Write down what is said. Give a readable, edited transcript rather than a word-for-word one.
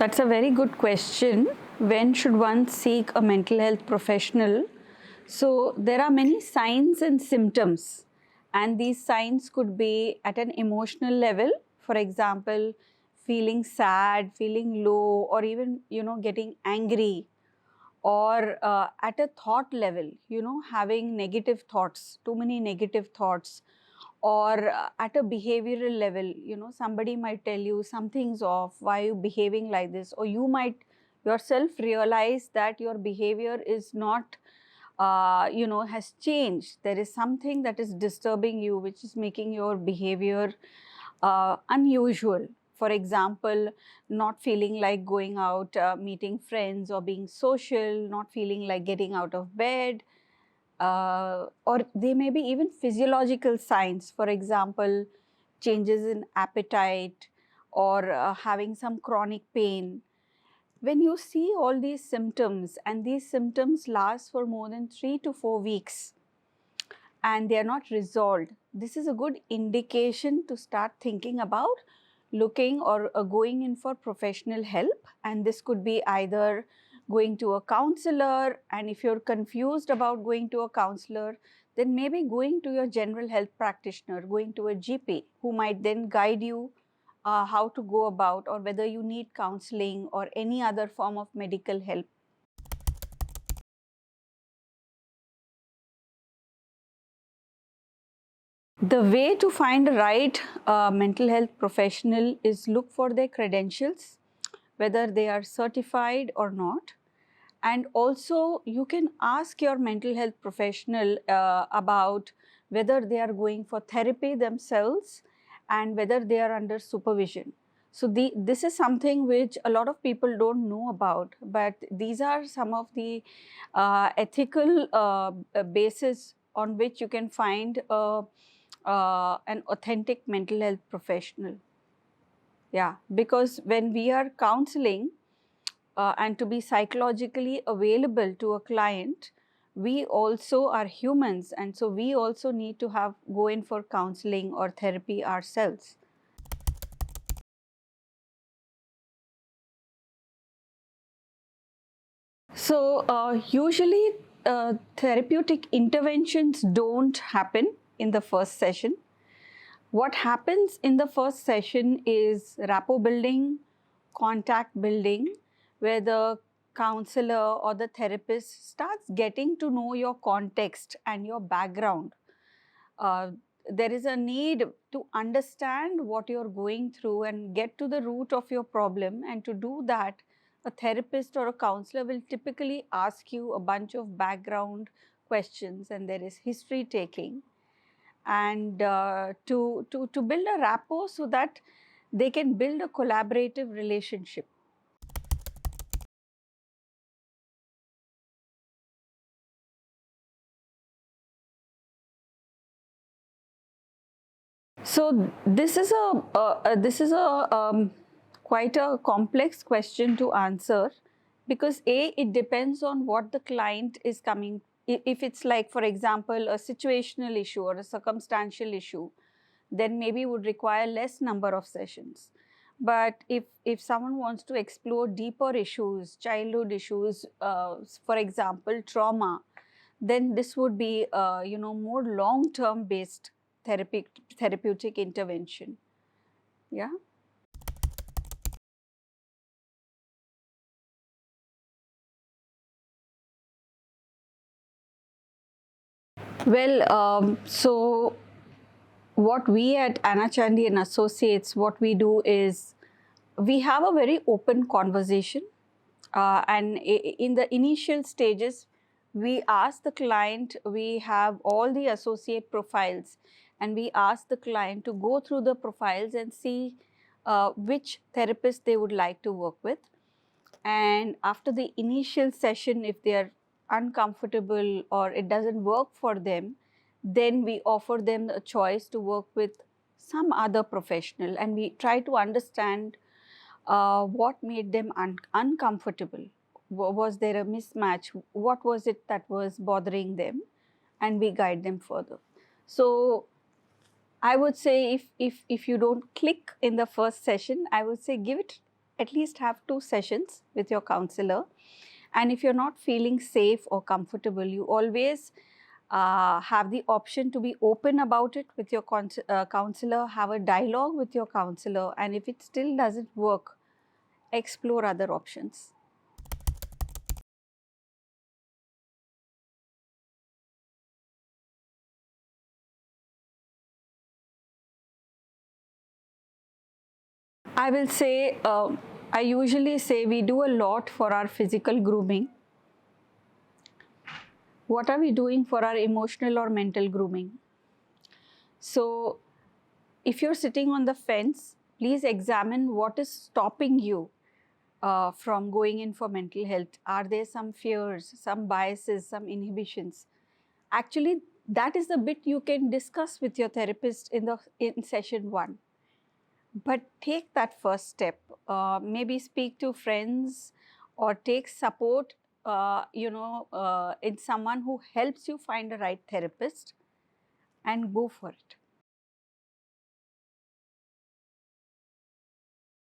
That's a very good question. When should one seek a mental health professional? So, there are many signs and symptoms, and these signs could be at an emotional level. For example, feeling sad, feeling low, or even getting angry, or at a thought level, having negative thoughts, too many negative thoughts, or at a behavioral level, somebody might tell you something's off, why are you behaving like this, or you might yourself realize that your behavior is not has changed. There is something that is disturbing you, which is making your behavior unusual. For example, not feeling like going out, meeting friends, or being social, not feeling like getting out of bed, or they may be even physiological signs. For example, changes in appetite, or having some chronic pain. When you see all these symptoms, and these symptoms last for more than 3 to 4 weeks, and they are not resolved, this is a good indication to start thinking about looking or going in for professional help. And this could be either going to a counselor, and if you're confused about going to a counselor, then maybe going to your general health practitioner, going to a GP, who might then guide you how to go about, or whether you need counseling or any other form of medical help. The way to find a right mental health professional is look for their credentials, whether they are certified or not. And also, you can ask your mental health professional about whether they are going for therapy themselves and whether they are under supervision. So, this is something which a lot of people don't know about, but these are some of the ethical basis on which you can find an authentic mental health professional. Yeah, because when we are counseling and to be psychologically available to a client, we also are humans, and so we also need to go in for counseling or therapy ourselves. So usually therapeutic interventions don't happen in the first session. What happens in the first session is rapport building, contact building, where the counselor or the therapist starts getting to know your context and your background. There is a need to understand what you're going through and get to the root of your problem. And to do that, a therapist or a counselor will typically ask you a bunch of background questions, and there is history taking, and to build a rapport so that they can build a collaborative relationship. So this is a quite a complex question to answer, because it depends on what the client is coming. If it's like, for example, a situational issue or a circumstantial issue, then maybe would require less number of sessions. But if someone wants to explore deeper issues, childhood issues, for example, trauma, then this would be more long term based therapeutic intervention. Yeah. Well, so what we at Anna Chandy and Associates, what we do is we have a very open conversation, and in the initial stages, we ask the client, we have all the associate profiles, and we ask the client to go through the profiles and see which therapist they would like to work with. And after the initial session, if they are uncomfortable or it doesn't work for them, then we offer them a choice to work with some other professional, and we try to understand what made them uncomfortable. Was there a mismatch? What was it that was bothering them? And we guide them further. So I would say if you don't click in the first session, I would say give it at least have 2 sessions with your counselor. And if you're not feeling safe or comfortable, you always have the option to be open about it with your counselor, have a dialogue with your counselor, and if it still doesn't work, explore other options. I will say, I usually say we do a lot for our physical grooming. What are we doing for our emotional or mental grooming? So, if you're sitting on the fence, please examine what is stopping you from going in for mental health. Are there some fears, some biases, some inhibitions? Actually, that is the bit you can discuss with your therapist in session 1. But take that first step. Maybe speak to friends or take support, in someone who helps you find the right therapist, and go for it.